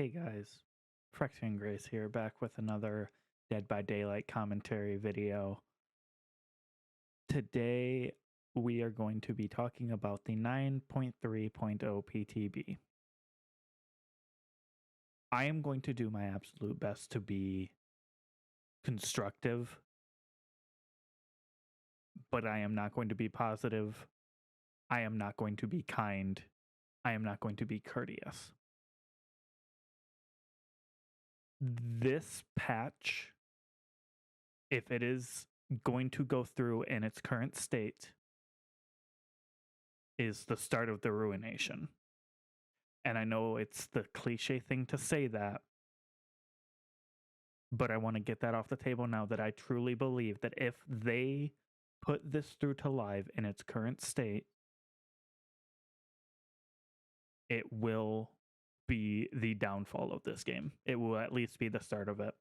Hey guys, Frexian Grace here, back with another Dead by Daylight commentary video. Today we are going to be talking about the 9.3.0 PTB. I am going to do my absolute best to be constructive, but I am not going to be positive. I am not going to be kind. I am not going to be courteous. This patch, if it is going to go through in its current state, is the start of the ruination. And I know it's the cliche thing to say that, but I want to get that off the table now that I truly believe that if they put this through to live in its current state, it will be the downfall of this game. It will at least be the start of it.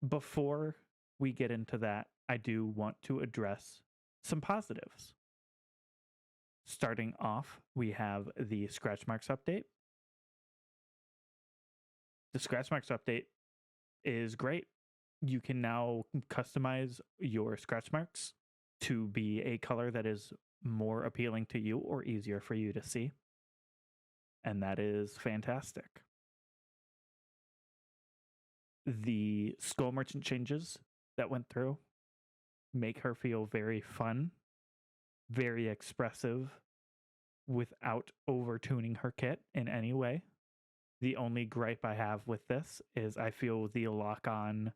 Before we get into that, I do want to address some positives. Starting off, we have the scratch marks update. The scratch marks update is great. You can now customize your scratch marks to be a color that is more appealing to you or easier for you to see. And that is fantastic. The Skull Merchant changes that went through make her feel very fun, very expressive, without over-tuning her kit in any way. The only gripe I have with this is I feel the lock-on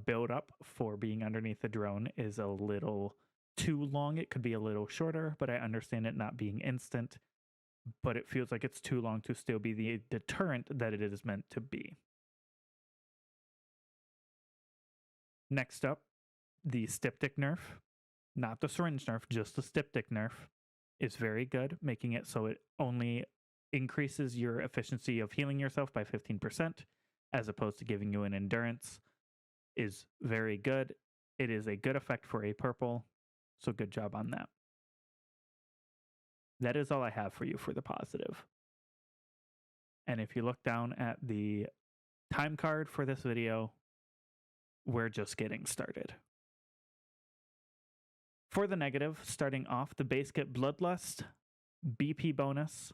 build-up for being underneath the drone is a little too long. It could be a little shorter, but I understand it not being instant. But it feels like it's too long to still be the deterrent that it is meant to be. Next up, the Styptic nerf. Not the syringe nerf, just the Styptic nerf is very good, making it so it only increases your efficiency of healing yourself by 15%, as opposed to giving you an endurance, is very good. It is a good effect for a purple, so good job on that. That is all I have for you for the positive. And if you look down at the time card for this video, we're just getting started. For the negative, starting off, the base kit Bloodlust, BP bonus,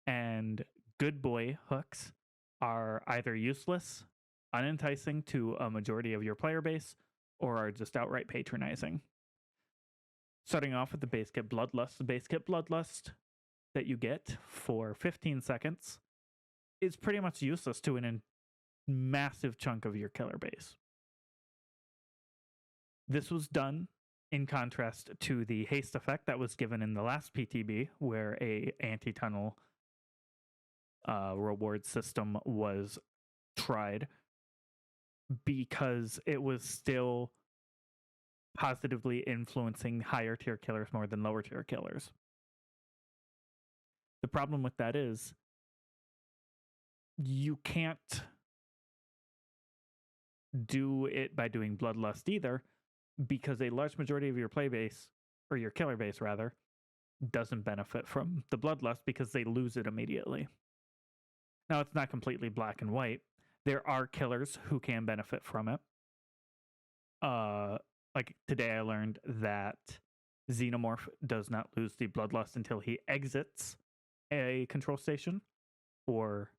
and Good Boy hooks are either useless, unenticing to a majority of your player base, or are just outright patronizing. Starting off with the base kit Bloodlust, the base kit Bloodlust that you get for 15 seconds is pretty much useless to a massive chunk of your killer base. This was done in contrast to the haste effect that was given in the last PTB, where a anti-tunnel reward system was tried, because it was still positively influencing higher tier killers more than lower tier killers. The problem with that is you can't do it by doing Bloodlust either, because a large majority of your play base, or your killer base rather, doesn't benefit from the Bloodlust because they lose it immediately. Now, it's not completely black and white. There are killers who can benefit from it. Like today I learned that Xenomorph does not lose the Bloodlust until he exits a control station, or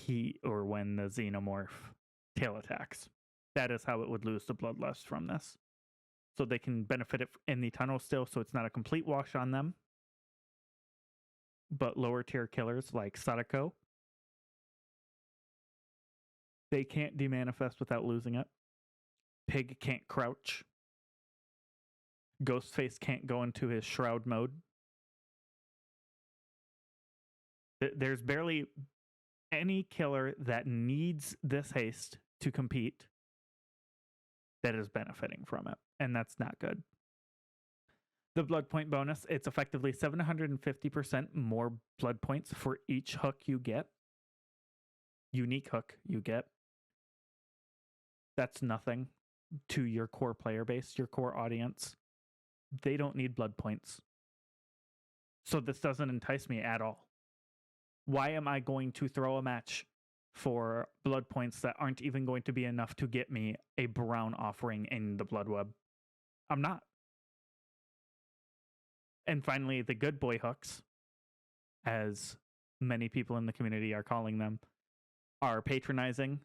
when the Xenomorph tail attacks. That is how it would lose the Bloodlust from this. So they can benefit it in the tunnel still, so it's not a complete wash on them. But lower tier killers like Sadako, they can't demanifest without losing it. Pig can't crouch. Ghostface can't go into his shroud mode. There's barely any killer that needs this haste to compete that is benefiting from it, and that's not good. The blood point bonus, it's effectively 750% more blood points for each hook you get. Unique hook you get. That's nothing to your core player base, your core audience. They don't need blood points. So this doesn't entice me at all. Why am I going to throw a match for blood points that aren't even going to be enough to get me a brown offering in the blood web? I'm not. And finally, the good boy hooks, as many people in the community are calling them, are patronizing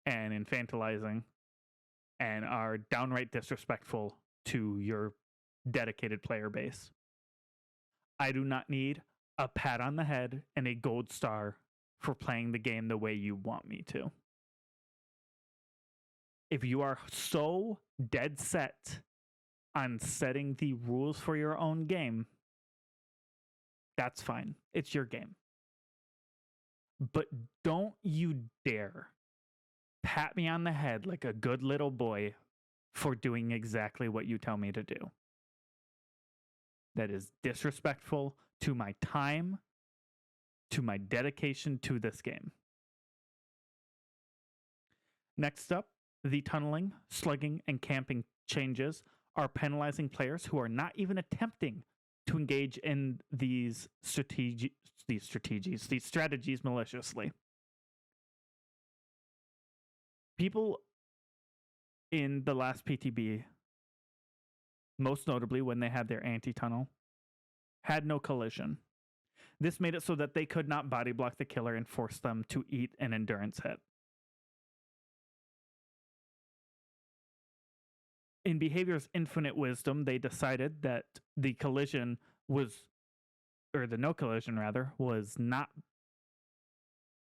and infantilizing and are downright disrespectful to your dedicated player base. I do not need a pat on the head and a gold star for playing the game the way you want me to. If you are so dead set on setting the rules for your own game, that's fine. It's your game. But don't you dare pat me on the head like a good little boy for doing exactly what you tell me to do. That is disrespectful to my time, to my dedication to this game. Next up, the tunneling, slugging, and camping changes are penalizing players who are not even attempting to engage in these strategies maliciously. People in the last PTB, most notably when they had their anti-tunnel, had no collision. This made it so that they could not body block the killer and force them to eat an endurance hit. In Behavior's infinite wisdom, they decided that the collision was, or the no collision rather, was not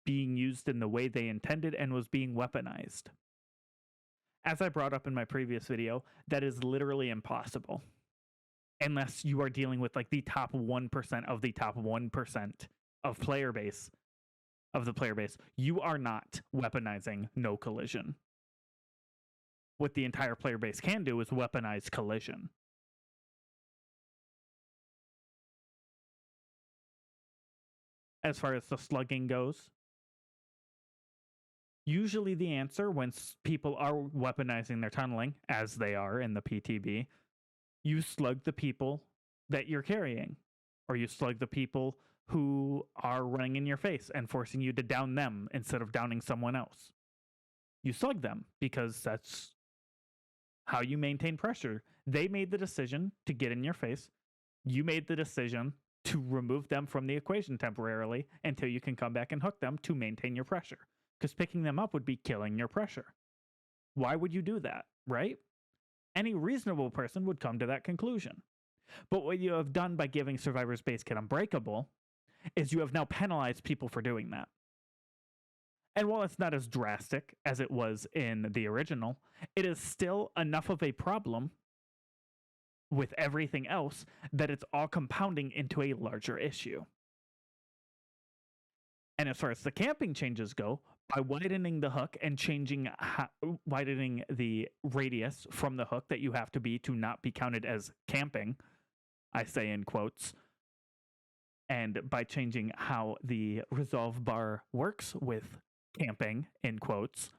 being used in the way they intended and was being weaponized. As I brought up in my previous video, that is literally impossible. Unless you are dealing with like the top 1% of the top 1% of player base, of the player base. You are not weaponizing no collision. What the entire player base can do is weaponize collision. As far as the slugging goes, usually the answer when people are weaponizing their tunneling, as they are in the PTB, you slug the people that you're carrying, or you slug the people who are running in your face and forcing you to down them instead of downing someone else. You slug them because that's how you maintain pressure. They made the decision to get in your face. You made the decision to remove them from the equation temporarily until you can come back and hook them to maintain your pressure. Because picking them up would be killing your pressure. Why would you do that, right? Any reasonable person would come to that conclusion. But what you have done by giving Survivor's Base Kit Unbreakable is you have now penalized people for doing that. And while it's not as drastic as it was in the original, it is still enough of a problem with everything else that it's all compounding into a larger issue. And as far as the camping changes go, by widening the hook and widening the radius from the hook that you have to be to not be counted as camping, I say in quotes, and by changing how the resolve bar works with camping, in quotes,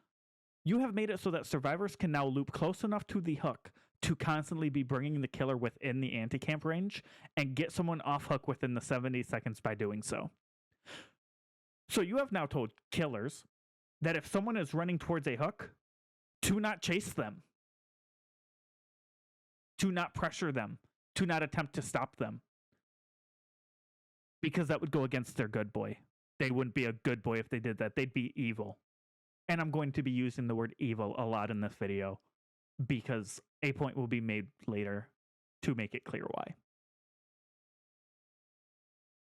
you have made it so that survivors can now loop close enough to the hook to constantly be bringing the killer within the anti-camp range and get someone off hook within the 70 seconds by doing so. So you have now told killers that if someone is running towards a hook, to not chase them, to not pressure them, to not attempt to stop them. Because that would go against their good boy. They wouldn't be a good boy if they did that. They'd be evil. And I'm going to be using the word evil a lot in this video because a point will be made later to make it clear why.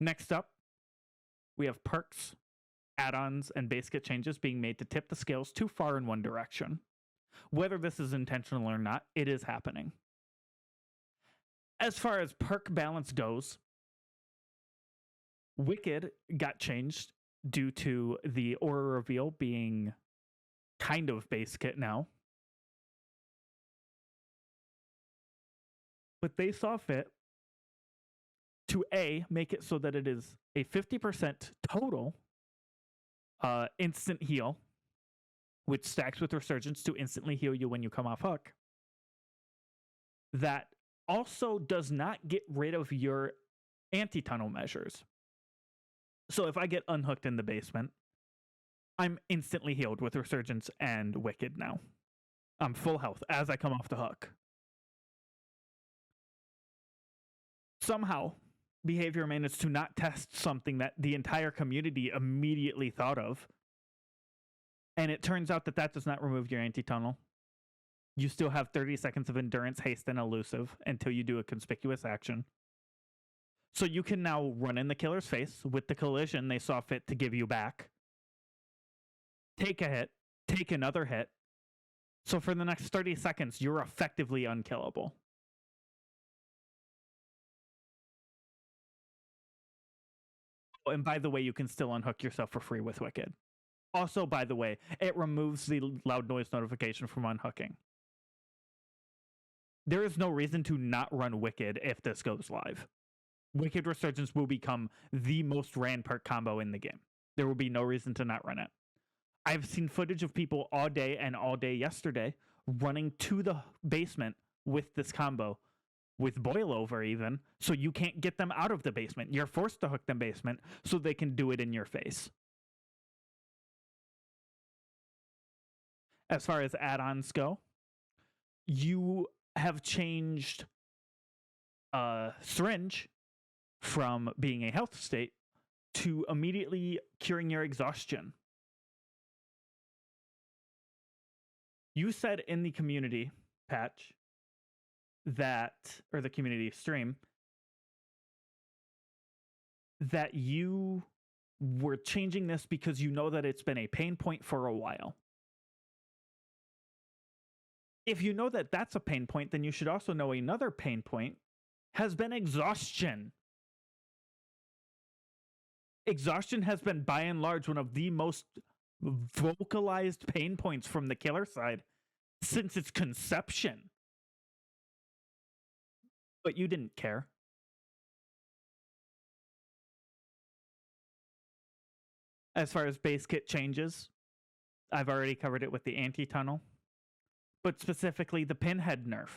Next up, we have perks, add-ons, and base kit changes being made to tip the scales too far in one direction. Whether this is intentional or not, it is happening. As far as perk balance goes, Wicked got changed due to the aura reveal being kind of base kit now. But they saw fit to make it so that it is a 50% total instant heal, which stacks with Resurgence to instantly heal you when you come off hook. That also does not get rid of your anti-tunnel measures. So if I get unhooked in the basement, I'm instantly healed with Resurgence and Wicked now. I'm full health as I come off the hook. Somehow, behavior managed to not test something that the entire community immediately thought of. And it turns out that does not remove your anti-tunnel. You still have 30 seconds of endurance, haste, and elusive until you do a conspicuous action. So you can now run in the killer's face with the collision they saw fit to give you back. Take a hit, take another hit. So for the next 30 seconds, you're effectively unkillable. Oh, and by the way, you can still unhook yourself for free with Wicked. Also, by the way, it removes the loud noise notification from unhooking. There is no reason to not run Wicked if this goes live. Wicked Resurgence will become the most ran perk combo in the game. There will be no reason to not run it. I've seen footage of people all day and all day yesterday running to the basement with this combo, with boil over even, so you can't get them out of the basement. You're forced to hook them basement so they can do it in your face. As far as add-ons go, you have changed Syringe from being a health state to immediately curing your exhaustion. You said in the community patch that, or the community stream, that you were changing this because you know that it's been a pain point for a while. If you know that that's a pain point, then you should also know another pain point has been exhaustion. Exhaustion has been, by and large, one of the most vocalized pain points from the killer side since its conception. But you didn't care. As far as base kit changes, I've already covered it with the anti-tunnel. But specifically the pinhead nerf.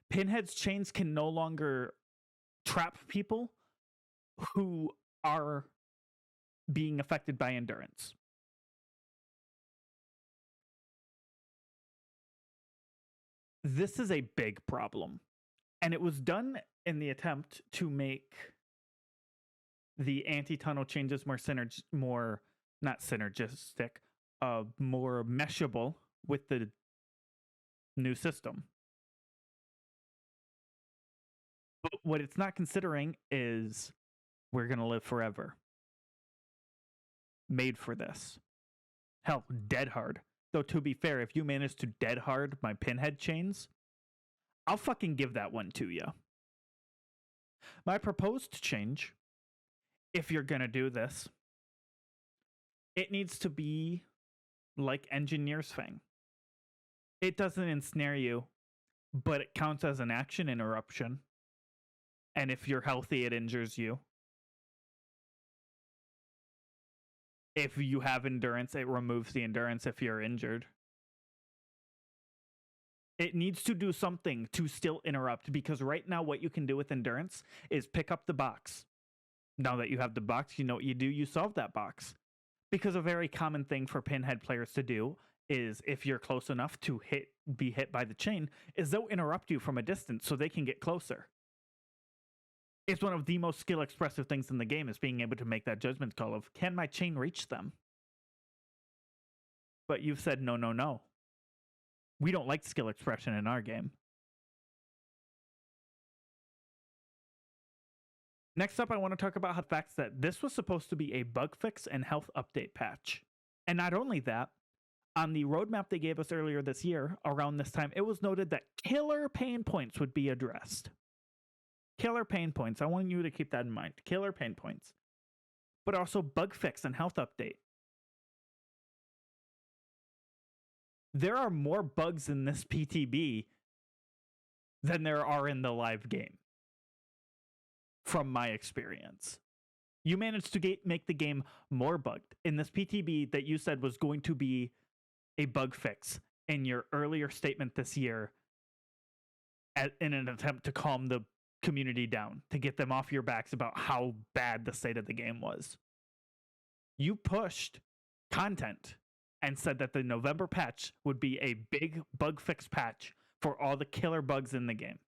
Pinhead's chains can no longer trap people who are being affected by endurance. This is a big problem. And it was done in the attempt to make the anti-tunnel changes more not synergistic, more meshable with the new system. But what it's not considering is we're going to live forever. Made for this. Hell, dead hard. Though to be fair, if you manage to dead hard my pinhead chains, I'll fucking give that one to you. My proposed change, if you're going to do this, it needs to be like Engineer's Fang. It doesn't ensnare you, but it counts as an action interruption. And if you're healthy, it injures you. If you have endurance, it removes the endurance if you're injured. It needs to do something to still interrupt, because right now what you can do with endurance is pick up the box. Now that you have the box, you know what you do, you solve that box. Because a very common thing for pinhead players to do is, if you're close enough to be hit by the chain, is they'll interrupt you from a distance so they can get closer. It's one of the most skill expressive things in the game, is being able to make that judgment call of, can my chain reach them? But you've said no, no, no. We don't like skill expression in our game. Next up, I want to talk about the fact that this was supposed to be a bug fix and health update patch. And not only that, on the roadmap they gave us earlier this year, around this time, it was noted that killer pain points would be addressed. Killer pain points. I want you to keep that in mind. Killer pain points. But also bug fix and health update. There are more bugs in this PTB than there are in the live game, from my experience. You managed to make the game more bugged. In this PTB that you said was going to be a bug fix in your earlier statement this year, in an attempt to calm the community down, to get them off your backs about how bad the state of the game was. You pushed content and said that the November patch would be a big bug fix patch for all the killer bugs in the game.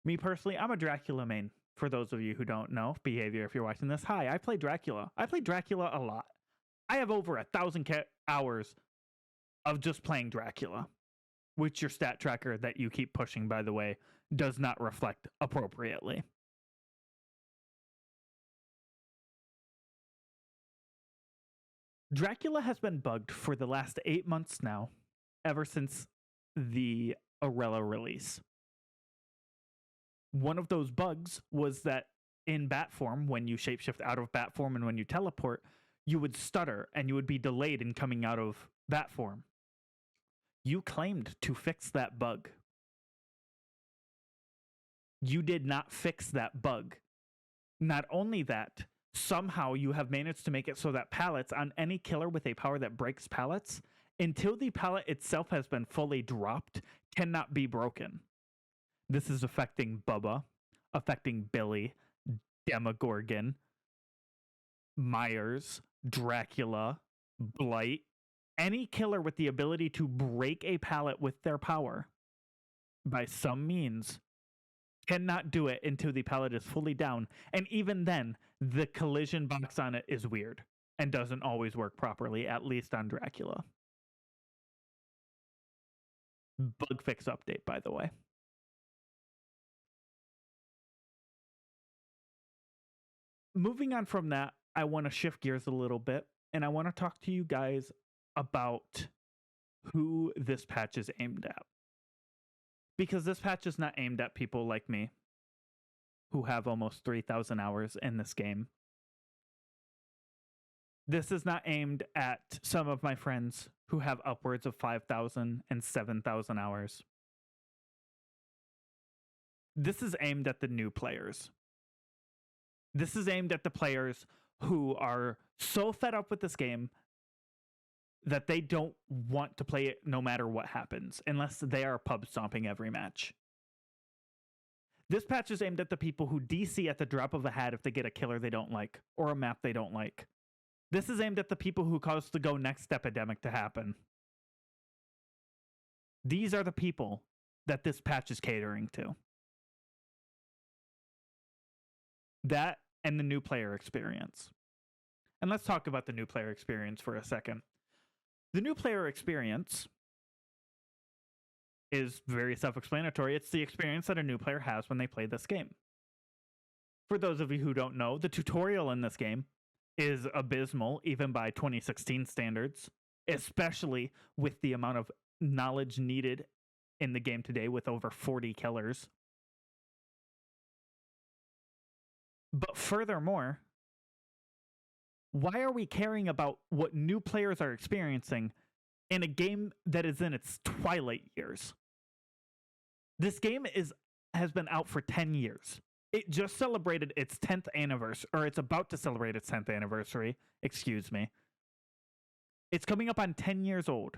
Me personally, I'm a Dracula main. For those of you who don't know, behavior, if you're watching this, hi, I play Dracula. I play Dracula a lot. I have over 1,000 hours of just playing Dracula, which your stat tracker that you keep pushing, by the way, does not reflect appropriately. Dracula has been bugged for the last 8 months now, ever since the Arella release. One of those bugs was that in bat form, when you shapeshift out of bat form and when you teleport, you would stutter and you would be delayed in coming out of bat form. You claimed to fix that bug. You did not fix that bug. Not only that, somehow you have managed to make it so that pallets on any killer with a power that breaks pallets, until the pallet itself has been fully dropped, cannot be broken. This is affecting Bubba, affecting Billy, Demogorgon, Myers, Dracula, Blight, any killer with the ability to break a pallet with their power by some means cannot do it until the pallet is fully down. And even then, the collision box on it is weird and doesn't always work properly, at least on Dracula. Bug fix update, by the way. Moving on from that, I want to shift gears a little bit, and I want to talk to you guys about who this patch is aimed at. Because this patch is not aimed at people like me, who have almost 3,000 hours in this game. This is not aimed at some of my friends who have upwards of 5,000 and 7,000 hours. This is aimed at the new players. This is aimed at the players who are so fed up with this game that they don't want to play it no matter what happens, unless they are pub stomping every match. This patch is aimed at the people who DC at the drop of a hat if they get a killer they don't like, or a map they don't like. This is aimed at the people who cause the Go Next epidemic to happen. These are the people that this patch is catering to. That and the new player experience. And let's talk about the new player experience for a second. The new player experience is very self-explanatory. It's the experience that a new player has when they play this game. For those of you who don't know, the tutorial in this game is abysmal, even by 2016 standards, especially with the amount of knowledge needed in the game today with over 40 killers. But furthermore, why are we caring about what new players are experiencing in a game that is in its twilight years? This game has been out for 10 years. It just celebrated its 10th anniversary, or it's about to celebrate its 10th anniversary. Excuse me. It's coming up on 10 years old.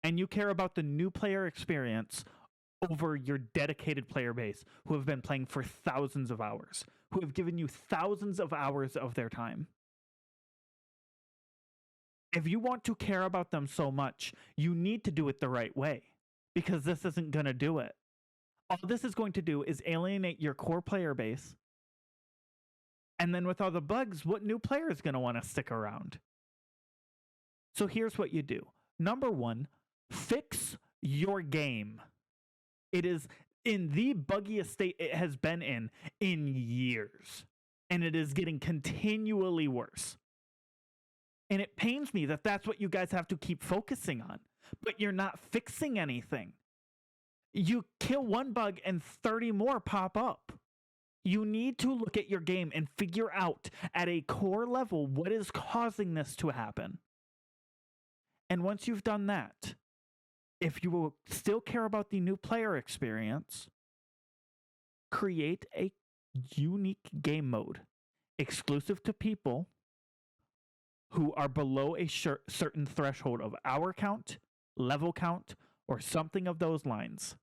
And you care about the new player experience over your dedicated player base who have been playing for thousands of hours, who have given you thousands of hours of their time. If you want to care about them so much, you need to do it the right way, because this isn't going to do it. All this is going to do is alienate your core player base. And then with all the bugs, what new player is going to want to stick around? So here's what you do. Number one, fix your game. It is in the buggiest state it has been in years. And it is getting continually worse. And it pains me that that's what you guys have to keep focusing on. But you're not fixing anything. You kill one bug and 30 more pop up. You need to look at your game and figure out at a core level what is causing this to happen. And once you've done that, if you will still care about the new player experience, create a unique game mode exclusive to people who are below a certain threshold of hour count, level count, or something of those lines.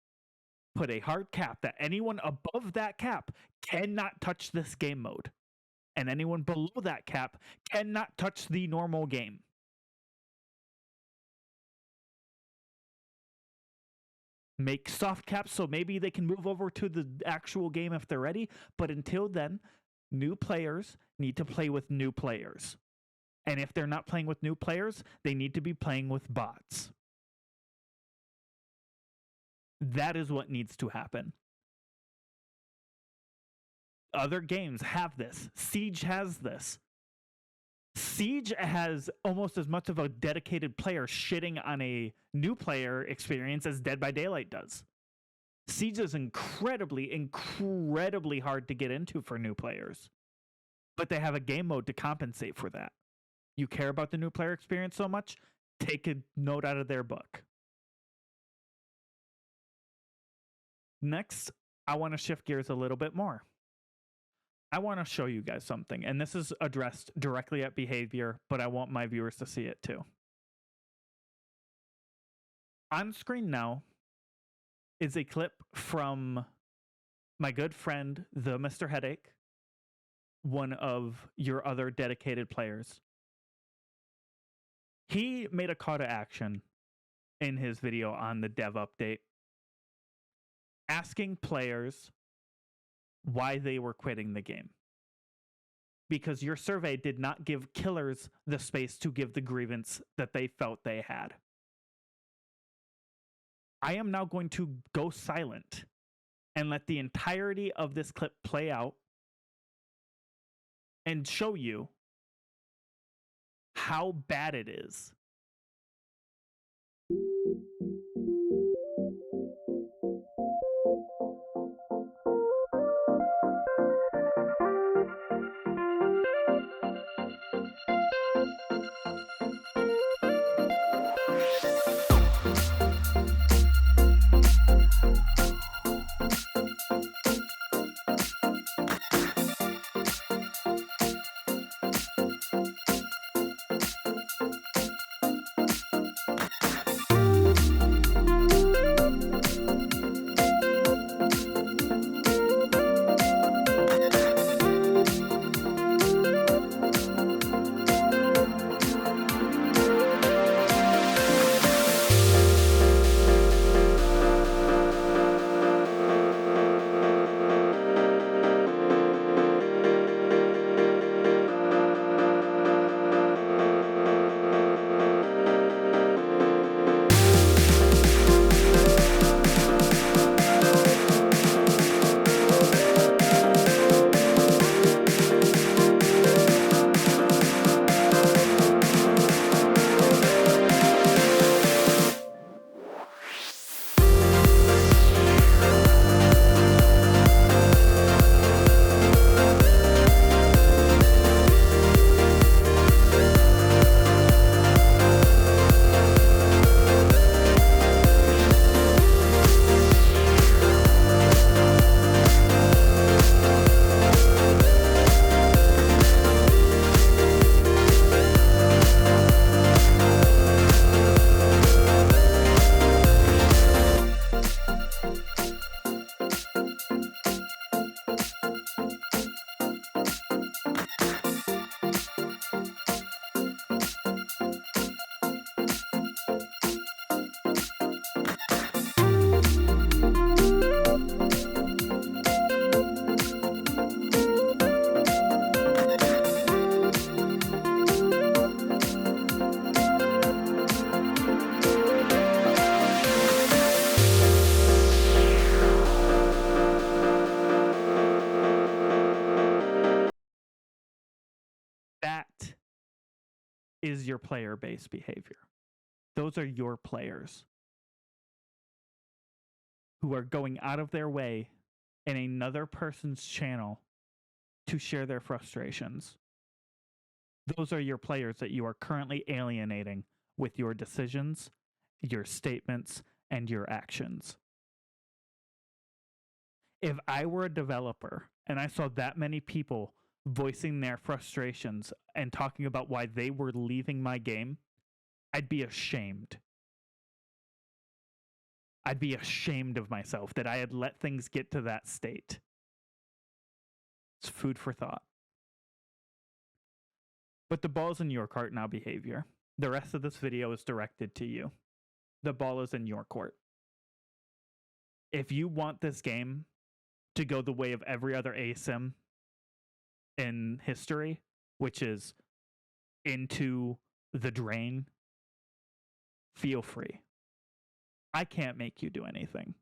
Put a hard cap that anyone above that cap cannot touch this game mode. and anyone below that cap cannot touch the normal game. Make soft caps so maybe they can move over to the actual game if they're ready, but until then, new players need to play with new players. And if they're not playing with new players, they need to be playing with bots. That is what needs to happen. Other games have this. Siege has this. Siege has almost as much of a dedicated player shitting on a new player experience as Dead by Daylight does. Siege is incredibly, incredibly hard to get into for new players. But they have a game mode to compensate for that. You care about the new player experience so much, take a note out of their book. Next, I want to shift gears a little bit more. I want to show you guys something, and this is addressed directly at behavior, but I want my viewers to see it too. On screen now is a clip from my good friend, the Mr. Headache, one of your other dedicated players. He made a call to action in his video on the dev update, asking players why they were quitting the game. Because your survey did not give killers the space to give the grievance that they felt they had. I am now going to go silent and let the entirety of this clip play out and show you how bad it is. That is your player-based behavior. Those are your players who are going out of their way in another person's channel to share their frustrations. Those are your players that you are currently alienating with your decisions, your statements, and your actions. If I were a developer and I saw that many people voicing their frustrations and talking about why they were leaving my game, I'd be ashamed. I'd be ashamed of myself that I had let things get to that state. It's food for thought. But the ball's in your court now, behavior. The rest of this video is directed to you. The ball is in your court. If you want this game to go the way of every other ASIM in history, which is into the drain, feel free. I can't make you do anything.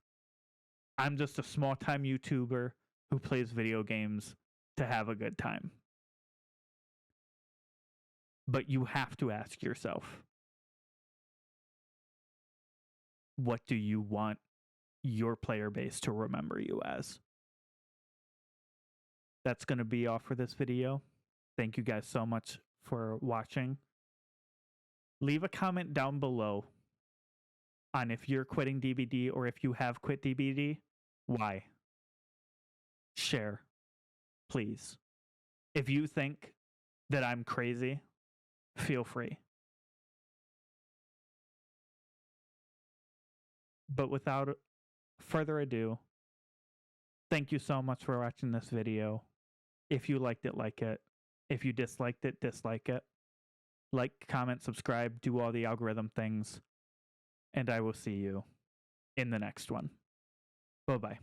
I'm just a small-time YouTuber who plays video games to have a good time. But you have to ask yourself, what do you want your player base to remember you as? That's going to be all for this video. Thank you guys so much for watching. Leave a comment down below on if you're quitting DBD or if you have quit DBD. Why? Share, please. If you think that I'm crazy, feel free. But without further ado, thank you so much for watching this video. If you liked it, like it. If you disliked it, dislike it. Like, comment, subscribe, do all the algorithm things. And I will see you in the next one. Bye-bye.